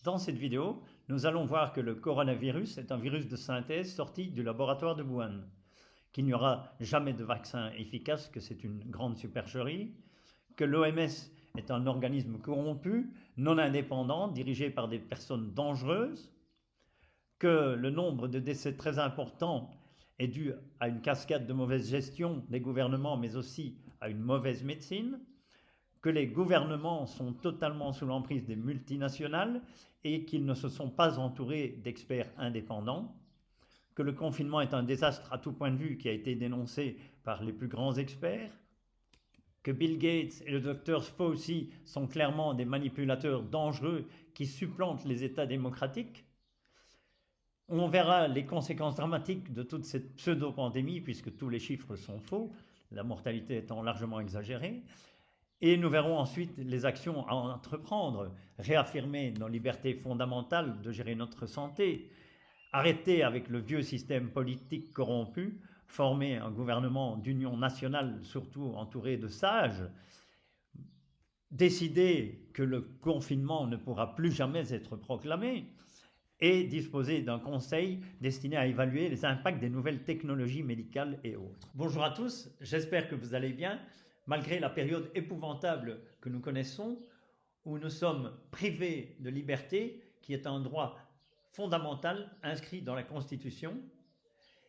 Dans cette vidéo, nous allons voir que le coronavirus est un virus de synthèse sorti du laboratoire de Wuhan, qu'il n'y aura jamais de vaccin efficace, que c'est une grande supercherie, que l'OMS est un organisme corrompu, non indépendant, dirigé par des personnes dangereuses, que le nombre de décès très important est dû à une cascade de mauvaise gestion des gouvernements, mais aussi à une mauvaise médecine, que les gouvernements sont totalement sous l'emprise des multinationales et qu'ils ne se sont pas entourés d'experts indépendants, que le confinement est un désastre à tout point de vue qui a été dénoncé par les plus grands experts, que Bill Gates et le docteur Fauci sont clairement des manipulateurs dangereux qui supplantent les États démocratiques. On verra les conséquences dramatiques de toute cette pseudo-pandémie puisque tous les chiffres sont faux, la mortalité étant largement exagérée. Et nous verrons ensuite les actions à entreprendre, réaffirmer nos libertés fondamentales de gérer notre santé, arrêter avec le vieux système politique corrompu, former un gouvernement d'union nationale, surtout entouré de sages, décider que le confinement ne pourra plus jamais être proclamé et disposer d'un conseil destiné à évaluer les impacts des nouvelles technologies médicales et autres. Bonjour à tous, j'espère que vous allez bien, malgré la période épouvantable que nous connaissons, où nous sommes privés de liberté, qui est un droit fondamental inscrit dans la Constitution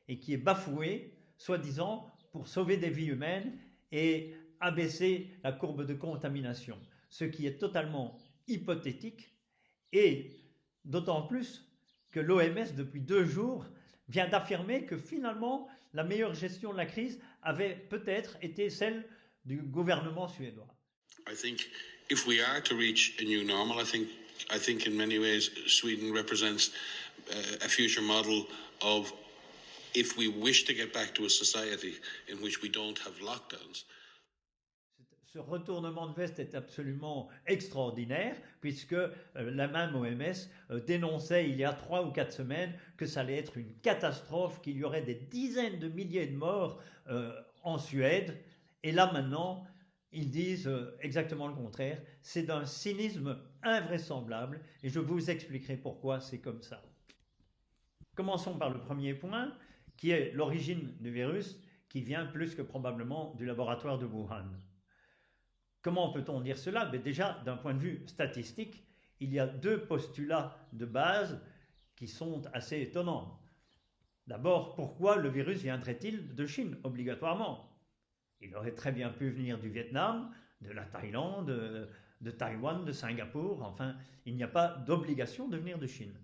et qui est bafoué, soi-disant, pour sauver des vies humaines et abaisser la courbe de contamination, ce qui est totalement hypothétique et d'autant plus que l'OMS, depuis 2 jours, vient d'affirmer que finalement, la meilleure gestion de la crise avait peut-être été celle du gouvernement suédois. I think if we are to reach a new normal, I think in many ways Sweden represents a future model of if we wish to get back to a society in which we don't have lockdowns. Ce retournement de veste est absolument extraordinaire puisque la même OMS dénonçait il y a 3 ou 4 semaines que ça allait être une catastrophe, qu'il y aurait des dizaines de milliers de morts en Suède. Et là maintenant, ils disent exactement le contraire. C'est d'un cynisme invraisemblable et je vous expliquerai pourquoi c'est comme ça. Commençons par le premier point qui est l'origine du virus qui vient plus que probablement du laboratoire de Wuhan. Comment peut-on dire cela? Déjà, d'un point de vue statistique, il y a 2 postulats de base qui sont assez étonnants. D'abord, pourquoi le virus viendrait-il de Chine obligatoirement? Il aurait très bien pu venir du Vietnam, de la Thaïlande, de Taïwan, de Singapour. Enfin, il n'y a pas d'obligation de venir de Chine.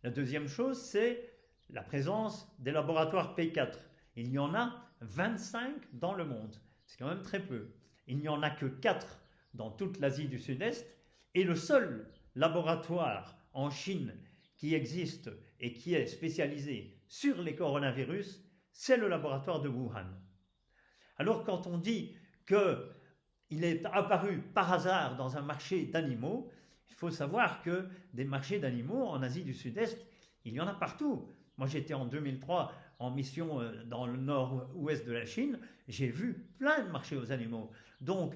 La deuxième chose, c'est la présence des laboratoires P4. Il y en a 25 dans le monde. C'est quand même très peu. Il n'y en a que 4 dans toute l'Asie du Sud-Est et le seul laboratoire en Chine qui existe et qui est spécialisé sur les coronavirus, c'est le laboratoire de Wuhan. Alors quand on dit qu'il est apparu par hasard dans un marché d'animaux, il faut savoir que des marchés d'animaux en Asie du Sud-Est, il y en a partout. Moi j'étais en 2003 en mission dans le nord-ouest de la Chine, j'ai vu plein de marchés aux animaux. Donc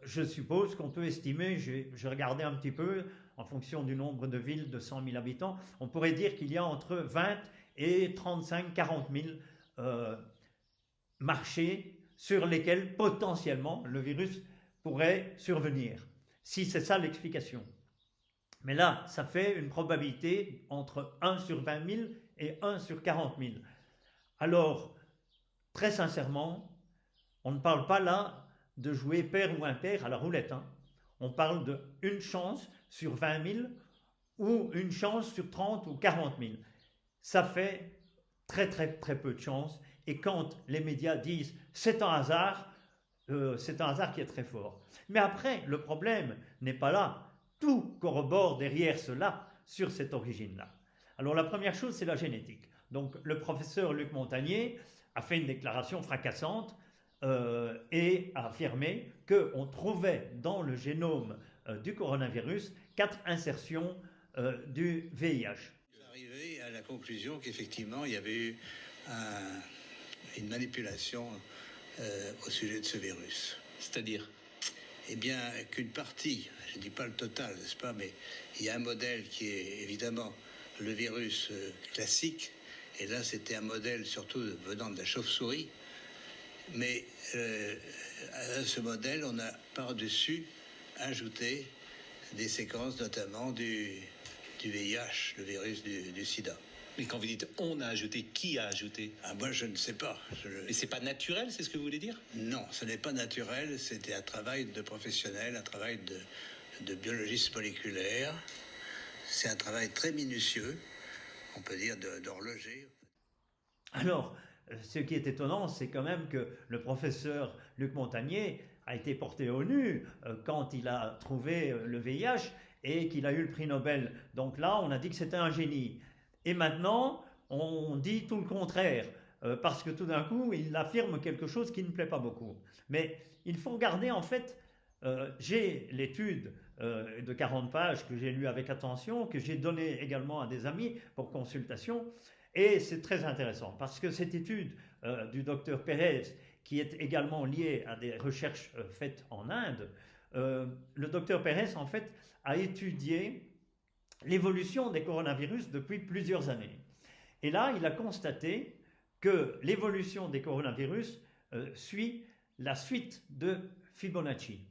je suppose qu'on peut estimer, j'ai regardé un petit peu, en fonction du nombre de villes de 100 000 habitants, on pourrait dire qu'il y a entre 20 et 35-40 000 marchés sur lesquels potentiellement le virus pourrait survenir, si c'est ça l'explication. Mais là, ça fait une probabilité entre 1 sur 20 000 et 1 sur 40 000. Alors, très sincèrement, on ne parle pas là de jouer pair ou impair à la roulette. On parle d'une chance sur 20 000 ou une chance sur 30 ou 40 000. Ça fait très très très peu de chance. Et quand les médias disent c'est un hasard qui est très fort. Mais après, le problème n'est pas là. Tout corrobore derrière cela sur cette origine-là. Alors la première chose, c'est la génétique. Donc le professeur Luc Montagnier a fait une déclaration fracassante et a affirmé qu'on trouvait dans le génome du coronavirus 4 insertions du VIH. Arrivé à la conclusion qu'effectivement il y avait eu une manipulation au sujet de ce virus. C'est-à-dire? Eh bien, qu'une partie, je ne dis pas le total, n'est-ce pas, mais il y a un modèle qui est évidemment le virus classique, et là c'était un modèle surtout venant de la chauve-souris, mais à ce modèle on a par-dessus ajouté des séquences notamment du VIH, le virus du sida. Mais quand vous dites on a ajouté, qui a ajouté? Ah, moi je ne sais pas. Et c'est pas naturel, c'est ce que vous voulez dire? Non, ce n'est pas naturel, c'était un travail de professionnel, un travail de biologiste moléculaire. C'est un travail très minutieux, on peut dire d'horloger. Alors, ce qui est étonnant, c'est quand même que le professeur Luc Montagnier a été porté au nu quand il a trouvé le VIH et qu'il a eu le prix Nobel. Donc là, on a dit que c'était un génie. Et maintenant, on dit tout le contraire, parce que tout d'un coup, il affirme quelque chose qui ne plaît pas beaucoup. Mais il faut regarder, en fait, j'ai l'étude de 40 pages que j'ai lue avec attention, que j'ai donnée également à des amis pour consultation, et c'est très intéressant, parce que cette étude du docteur Pérez, qui est également liée à des recherches faites en Inde, le docteur Pérez, en fait, a étudié l'évolution des coronavirus depuis plusieurs années. Et là, il a constaté que l'évolution des coronavirus suit la suite de Fibonacci.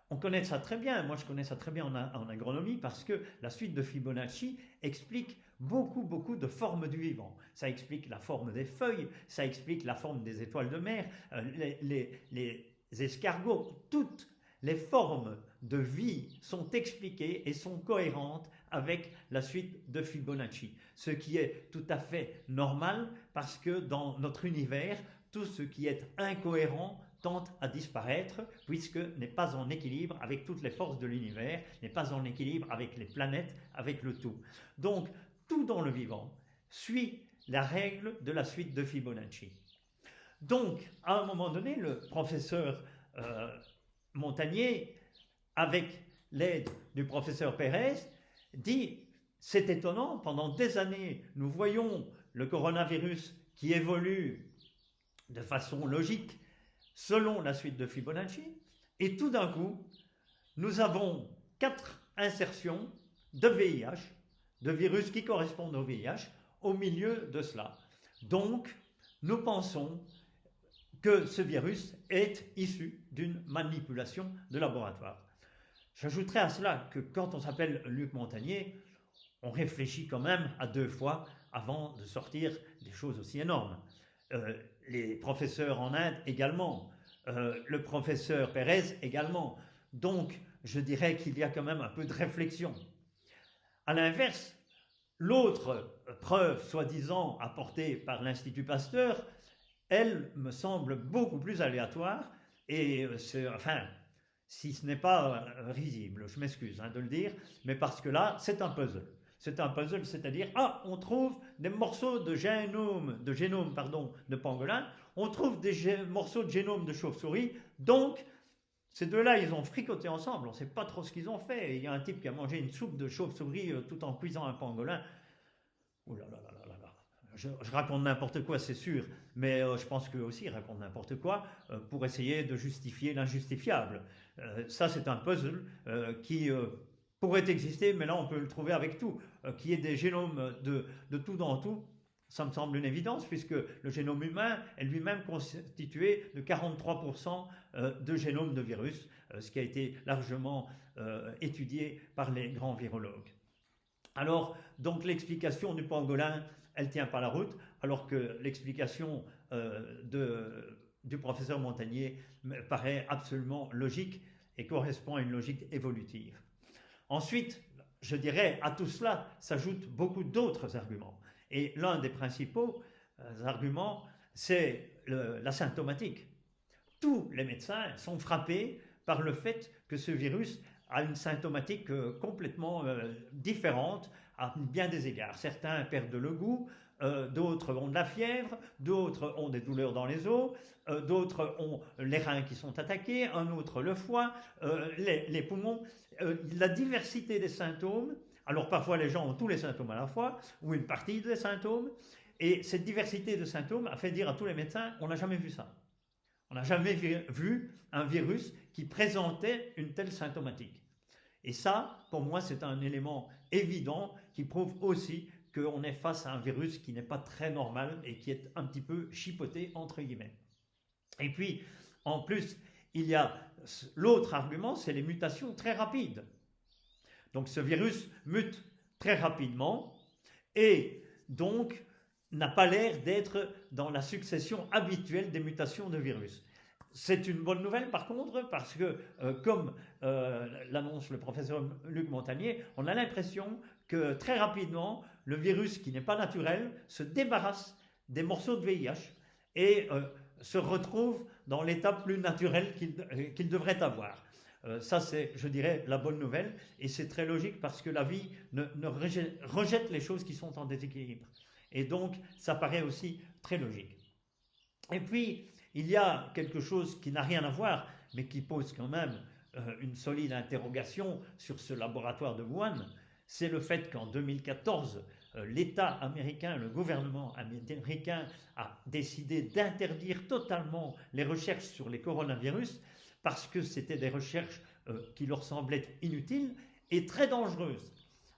On connaît ça très bien, moi je connais ça très bien en agronomie, parce que la suite de Fibonacci explique beaucoup de formes du vivant. Ça explique la forme des feuilles, ça explique la forme des étoiles de mer, les escargots, toutes les formes de vie sont expliquées et sont cohérentes avec la suite de Fibonacci, ce qui est tout à fait normal parce que dans notre univers, tout ce qui est incohérent tente à disparaître puisque n'est pas en équilibre avec toutes les forces de l'univers, n'est pas en équilibre avec les planètes, avec le tout. Donc, tout dans le vivant suit la règle de la suite de Fibonacci. Donc, à un moment donné, le professeur Montagnier, avec l'aide du professeur Pérez, dit « C'est étonnant, pendant des années, nous voyons le coronavirus qui évolue de façon logique selon la suite de Fibonacci, et tout d'un coup, nous avons 4 insertions de VIH, de virus qui correspondent au VIH, au milieu de cela. Donc, nous pensons que ce virus est issu d'une manipulation de laboratoire. » J'ajouterai à cela que quand on s'appelle Luc Montagnier, on réfléchit quand même à 2 fois avant de sortir des choses aussi énormes. Les professeurs en Inde également, le professeur Pérez également. Donc, je dirais qu'il y a quand même un peu de réflexion. À l'inverse, l'autre preuve soi-disant apportée par l'Institut Pasteur, elle me semble beaucoup plus aléatoire et enfin, si ce n'est pas risible, je m'excuse de le dire, mais parce que là, c'est un puzzle. C'est un puzzle, c'est-à-dire, on trouve des morceaux de génome de pangolin, on trouve des morceaux de génome de chauve-souris, donc ces deux-là, ils ont fricoté ensemble, on ne sait pas trop ce qu'ils ont fait. Il y a un type qui a mangé une soupe de chauve-souris tout en cuisant un pangolin. Ouh là là là là là. Je raconte n'importe quoi, c'est sûr, mais je pense qu'eux aussi racontent n'importe quoi pour essayer de justifier l'injustifiable. Ça, c'est un puzzle qui pourrait exister, mais là, on peut le trouver avec tout. Qu'il y ait des génomes de tout dans tout, ça me semble une évidence, puisque le génome humain est lui-même constitué de 43% de génome de virus, ce qui a été largement étudié par les grands virologues. Alors, donc l'explication du pangolin, elle tient pas la route, alors que l'explication du professeur Montagnier me paraît absolument logique et correspond à une logique évolutive. Ensuite, je dirais, à tout cela s'ajoutent beaucoup d'autres arguments. Et l'un des principaux arguments, c'est la symptomatique. Tous les médecins sont frappés par le fait que ce virus a une symptomatique complètement différente à bien des égards. Certains perdent le goût, d'autres ont de la fièvre, d'autres ont des douleurs dans les os, d'autres ont les reins qui sont attaqués, un autre le foie, les poumons. La diversité des symptômes, alors parfois les gens ont tous les symptômes à la fois, ou une partie des symptômes, et cette diversité de symptômes a fait dire à tous les médecins, on n'a jamais vu ça. On n'a jamais vu un virus qui présentait une telle symptomatique. Et ça, pour moi, c'est un élément évident qui prouve aussi qu'on est face à un virus qui n'est pas très normal et qui est un petit peu chipoté, entre guillemets. Et puis, en plus, il y a l'autre argument, c'est les mutations très rapides. Donc ce virus mute très rapidement et donc n'a pas l'air d'être dans la succession habituelle des mutations de virus. C'est une bonne nouvelle par contre parce que, comme l'annonce le professeur Luc Montagnier, on a l'impression que très rapidement, le virus qui n'est pas naturel se débarrasse des morceaux de VIH et se retrouve dans l'état plus naturel qu'il devrait avoir. Ça, c'est, je dirais, la bonne nouvelle, et c'est très logique parce que la vie rejette les choses qui sont en déséquilibre. Et donc, ça paraît aussi très logique. Et puis, il y a quelque chose qui n'a rien à voir, mais qui pose quand même une solide interrogation sur ce laboratoire de Wuhan, c'est le fait qu'en 2014, l'État américain, le gouvernement américain a décidé d'interdire totalement les recherches sur les coronavirus parce que c'était des recherches qui leur semblaient inutiles et très dangereuses.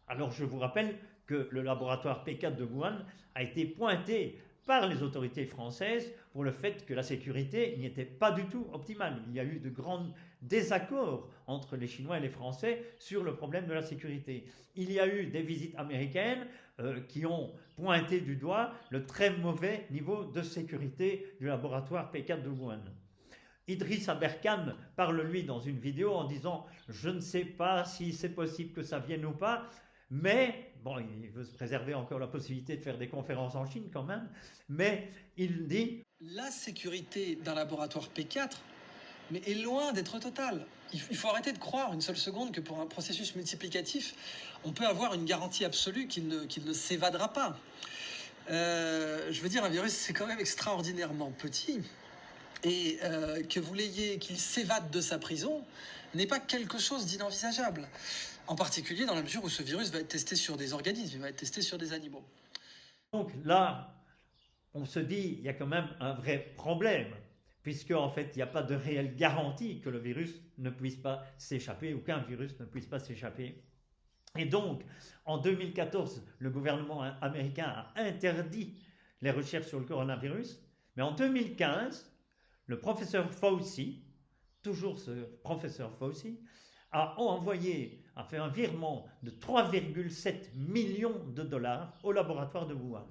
Alors je vous rappelle que le laboratoire P4 de Wuhan a été pointé par les autorités françaises pour le fait que la sécurité n'y était pas du tout optimale. Il y a eu de grands désaccords entre les Chinois et les Français sur le problème de la sécurité. Il y a eu des visites américaines qui ont pointé du doigt le très mauvais niveau de sécurité du laboratoire P4 de Wuhan. Idriss Aberkan parle lui dans une vidéo en disant « Je ne sais pas si c'est possible que ça vienne ou pas », mais, bon, il veut se préserver encore la possibilité de faire des conférences en Chine quand même, mais il dit « La sécurité d'un laboratoire P4 mais est loin d'être totale. Il faut arrêter de croire une seule seconde que pour un processus multiplicatif, on peut avoir une garantie absolue qu'il ne s'évadera pas. Je veux dire, un virus, c'est quand même extraordinairement petit. Et que vous l'ayez, qu'il s'évade de sa prison, n'est pas quelque chose d'inenvisageable. En particulier dans la mesure où ce virus va être testé sur des organismes, il va être testé sur des animaux. Donc là, on se dit, il y a quand même un vrai problème, puisque en fait, il n'y a pas de réelle garantie que le virus ne puisse pas s'échapper ou qu'un virus ne puisse pas s'échapper. Et donc, en 2014, le gouvernement américain a interdit les recherches sur le coronavirus, mais en 2015, le professeur Fauci, toujours ce professeur Fauci, a fait un virement de 3,7 millions de dollars au laboratoire de Wuhan.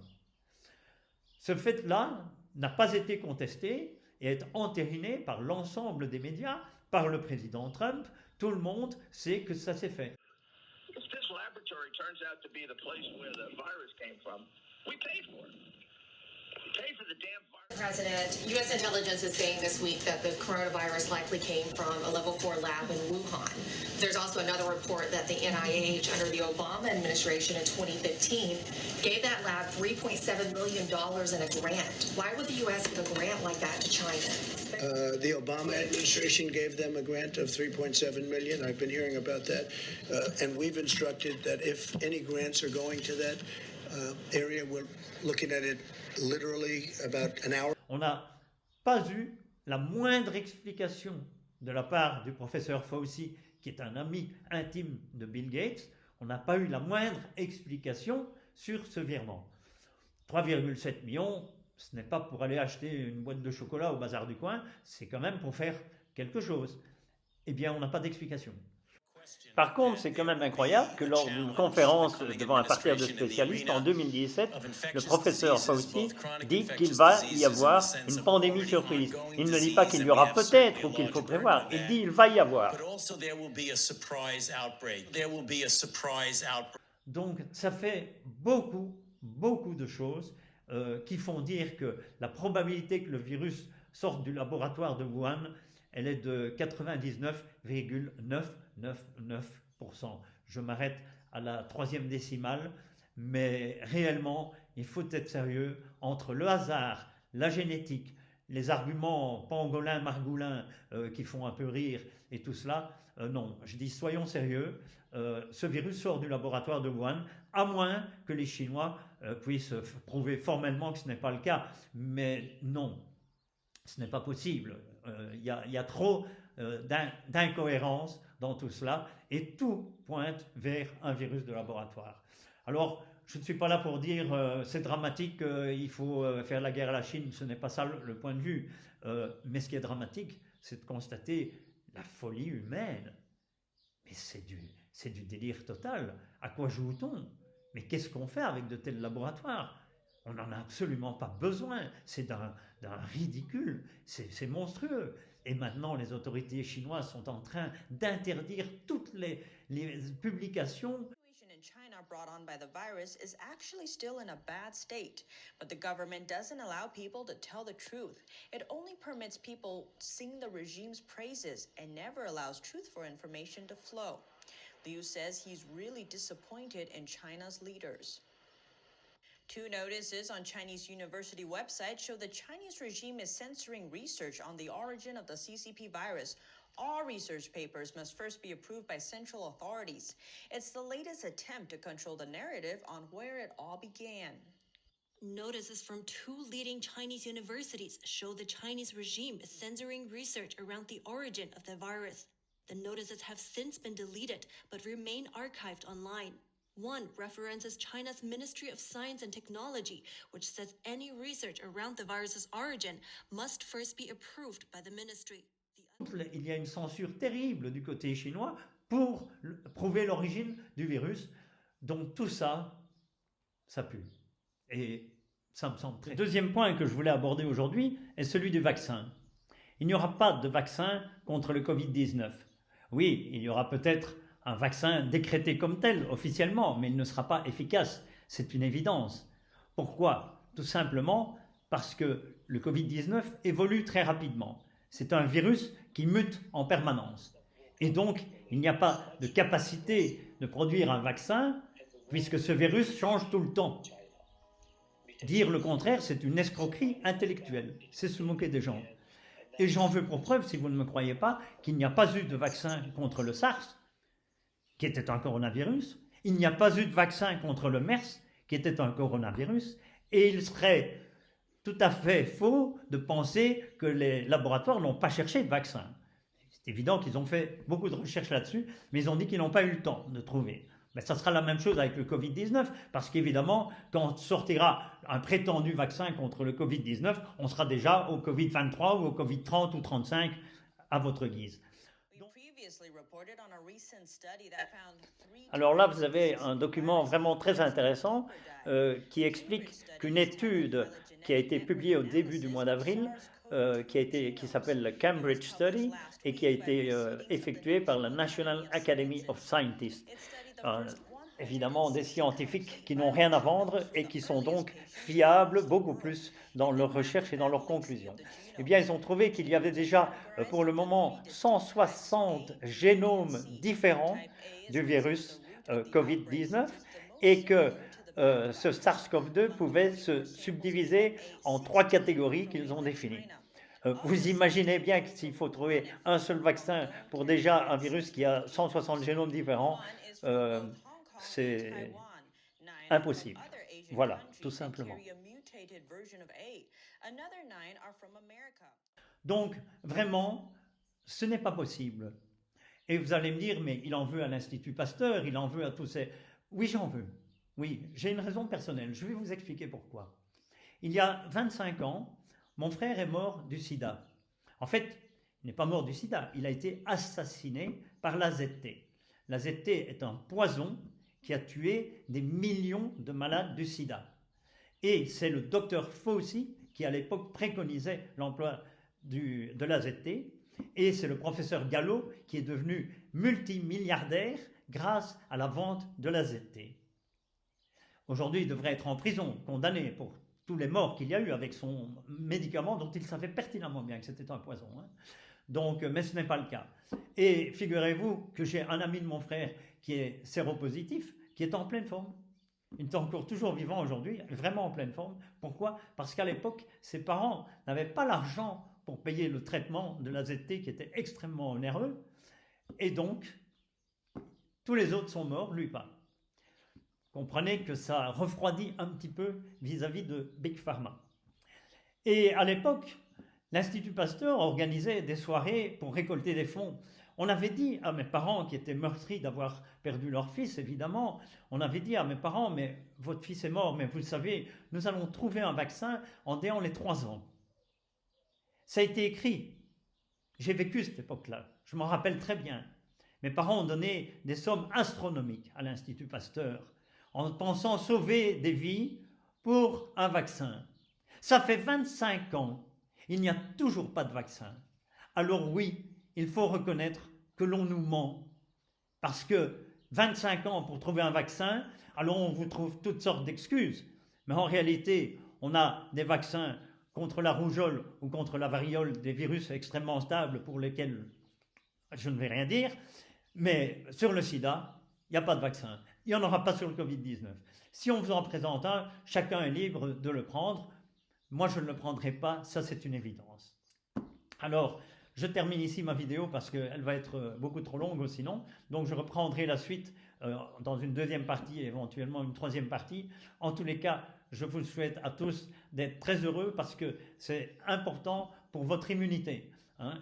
Ce fait-là n'a pas été contesté et est entériné par l'ensemble des médias, par le président Trump. Tout le monde sait que ça s'est fait. If this laboratory turns out to be the place where the virus came from, we paid for it. We paid for the damn virus. President, U.S. intelligence is saying this week that the coronavirus likely came from a level 4 lab in Wuhan. There's also another report that the NIH, under the Obama administration in 2015, gave that lab $3.7 million in a grant. Why would the U.S. give a grant like that to China? The Obama administration gave them a grant of $3.7 million. I've been hearing about that. And we've instructed that if any grants are going to that area, we're looking at it literally about an hour. On n'a pas eu la moindre explication de la part du professeur Fauci, qui est un ami intime de Bill Gates. On n'a pas eu la moindre explication sur ce virement. 3,7 millions, ce n'est pas pour aller acheter une boîte de chocolat au bazar du coin, c'est quand même pour faire quelque chose. Eh bien, on n'a pas d'explication. Par contre, c'est quand même incroyable que lors d'une conférence devant un parterre de spécialistes en 2017, le professeur Fauci dit qu'il va y avoir une pandémie surprise. Il ne dit pas qu'il y aura peut-être ou qu'il faut prévoir, il dit qu'il va y avoir. Donc, ça fait beaucoup de choses qui font dire que la probabilité que le virus sorte du laboratoire de Wuhan, elle est de 99,999%. Je m'arrête à la 3e décimale, mais réellement, il faut être sérieux entre le hasard, la génétique, les arguments pangolins, margoulins qui font un peu rire et tout cela. Non, je dis soyons sérieux. Ce virus sort du laboratoire de Wuhan, à moins que les Chinois puissent prouver formellement que ce n'est pas le cas. Mais non, ce n'est pas possible. y a trop d'incohérence dans tout cela et tout pointe vers un virus de laboratoire. Alors, je ne suis pas là pour dire c'est dramatique, il faut faire la guerre à la Chine, ce n'est pas ça le point de vue. Mais ce qui est dramatique, c'est de constater la folie humaine. Mais c'est du délire total. À quoi joue-t-on? Mais qu'est-ce qu'on fait avec de tels laboratoires? On n'en a absolument pas besoin. C'est d'un ridicule. C'est monstrueux. Et maintenant, les autorités chinoises sont en train d'interdire toutes les publications. In China brought on by the virus is actually still in a bad state, but the government doesn't allow people to tell the truth. It only permits people sing the regime's praises and never allows truthful information to flow. Liu says he's really disappointed in China's leaders. Two notices on Chinese university websites show the Chinese regime is censoring research on the origin of the CCP virus. All research papers must first be approved by central authorities. It's the latest attempt to control the narrative on where it all began. Notices from two leading Chinese universities show the Chinese regime is censoring research around the origin of the virus. The notices have since been deleted, but remain archived online. One references China's Ministry of Science and Technology, which says any research around the virus's origin must first be approved by the ministry. Il y a une censure terrible du côté chinois pour prouver l'origine du virus. Donc tout ça, ça pue. Et ça me semble très... Deuxième point que je voulais aborder aujourd'hui est celui du vaccin. Il n'y aura pas de vaccin contre le Covid-19. Oui, il y aura peut-être un vaccin décrété comme tel, officiellement, mais il ne sera pas efficace. C'est une évidence. Pourquoi? Tout simplement parce que le Covid-19 évolue très rapidement. C'est un virus qui mute en permanence. Et donc, il n'y a pas de capacité de produire un vaccin puisque ce virus change tout le temps. Dire le contraire, c'est une escroquerie intellectuelle. C'est se moquer des gens. Et j'en veux pour preuve, si vous ne me croyez pas, qu'il n'y a pas eu de vaccin contre le SARS, qui était un coronavirus. Il n'y a pas eu de vaccin contre le MERS, qui était un coronavirus. Et il serait tout à fait faux de penser que les laboratoires n'ont pas cherché de vaccin. C'est évident qu'ils ont fait beaucoup de recherches là-dessus, mais ils ont dit qu'ils n'ont pas eu le temps de trouver. Mais ça sera la même chose avec le Covid-19, parce qu'évidemment, quand sortira un prétendu vaccin contre le Covid-19, on sera déjà au Covid-23 ou au Covid-30 ou 35 à votre guise. Alors là, vous avez un document vraiment très intéressant qui explique qu'une étude qui a été publiée au début du mois d'avril, qui s'appelle le Cambridge Study et qui a été effectuée par la National Academy of Scientists. Évidemment, des scientifiques qui n'ont rien à vendre et qui sont donc fiables beaucoup plus dans leurs recherches et dans leurs conclusions. Eh bien, ils ont trouvé qu'il y avait déjà, pour le moment, 160 génomes différents du virus Covid-19 et que ce SARS-CoV-2 pouvait se subdiviser en 3 catégories qu'ils ont définies. Vous imaginez bien que s'il faut trouver un seul vaccin pour déjà un virus qui a 160 génomes différents, c'est impossible. Voilà, tout simplement. Donc, vraiment, ce n'est pas possible. Et vous allez me dire, mais il en veut à l'Institut Pasteur, il en veut à tous ces... Oui, j'en veux. Oui, j'ai une raison personnelle. Je vais vous expliquer pourquoi. Il y a 25 ans, mon frère est mort du sida. En fait, il n'est pas mort du sida, il a été assassiné par l'AZT. L'AZT est un poison qui a tué des millions de malades du sida. Et c'est le docteur Fauci qui, à l'époque, préconisait l'emploi de l'AZT. Et c'est le professeur Gallo qui est devenu multimilliardaire grâce à la vente de l'AZT. Aujourd'hui, il devrait être en prison, condamné pour tous les morts qu'il y a eu avec son médicament dont il savait pertinemment bien que c'était un poison. Donc, mais ce n'est pas le cas. Et figurez-vous que j'ai un ami de mon frère qui est séropositif, qui est en pleine forme. Il est encore toujours vivant aujourd'hui, vraiment en pleine forme. Pourquoi? Parce qu'à l'époque, ses parents n'avaient pas l'argent pour payer le traitement de l'AZT qui était extrêmement onéreux. Et donc, tous les autres sont morts, lui pas. Comprenez que ça refroidit un petit peu vis-à-vis de Big Pharma. Et à l'époque, l'Institut Pasteur organisait des soirées pour récolter des fonds. On avait dit à mes parents, qui étaient meurtris d'avoir perdu leur fils, évidemment, on avait dit à mes parents, mais votre fils est mort, mais vous le savez, nous allons trouver un vaccin en déant les 3 ans. Ça a été écrit. J'ai vécu cette époque-là, je m'en rappelle très bien. Mes parents ont donné des sommes astronomiques à l'Institut Pasteur en pensant sauver des vies pour un vaccin. Ça fait 25 ans, il n'y a toujours pas de vaccin. Alors oui, il faut reconnaître que l'on nous ment. Parce que 25 ans pour trouver un vaccin, alors on vous trouve toutes sortes d'excuses. Mais en réalité, on a des vaccins contre la rougeole ou contre la variole, des virus extrêmement stables pour lesquels je ne vais rien dire. Mais sur le sida, il n'y a pas de vaccin. Il n'y en aura pas sur le Covid-19. Si on vous en présente un, chacun est libre de le prendre. Moi, je ne le prendrai pas, ça c'est une évidence. Alors, je termine ici ma vidéo parce qu'elle va être beaucoup trop longue sinon. Donc je reprendrai la suite dans une deuxième partie et éventuellement une troisième partie. En tous les cas, je vous souhaite à tous d'être très heureux parce que c'est important pour votre immunité.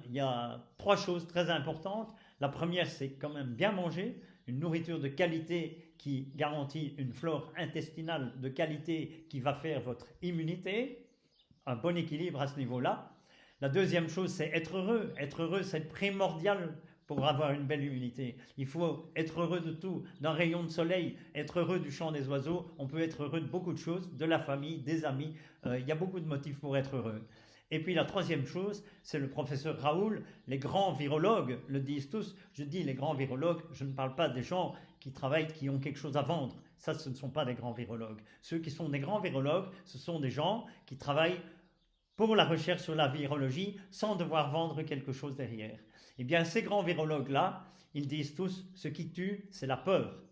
Il y a 3 choses très importantes. La première, c'est quand même bien manger, une nourriture de qualité qui garantit une flore intestinale de qualité qui va faire votre immunité, un bon équilibre à ce niveau-là. La deuxième chose, c'est être heureux. Être heureux, c'est primordial pour avoir une belle immunité. Il faut être heureux de tout, d'un rayon de soleil, être heureux du chant des oiseaux. On peut être heureux de beaucoup de choses, de la famille, des amis. Il y a beaucoup de motifs pour être heureux. Et puis la troisième chose, c'est le professeur Raoul. Les grands virologues le disent tous. Je dis les grands virologues, je ne parle pas des gens qui travaillent, qui ont quelque chose à vendre. Ça, ce ne sont pas des grands virologues. Ceux qui sont des grands virologues, ce sont des gens qui travaillent pour la recherche sur la virologie sans devoir vendre quelque chose derrière. Eh bien, ces grands virologues-là, ils disent tous, ce qui tue, c'est la peur.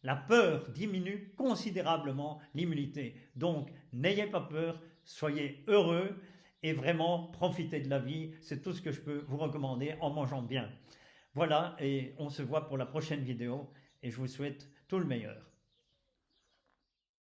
La peur diminue considérablement l'immunité. Donc, n'ayez pas peur, soyez heureux et vraiment profitez de la vie. C'est tout ce que je peux vous recommander en mangeant bien. Voilà, et on se voit pour la prochaine vidéo et je vous souhaite tout le meilleur.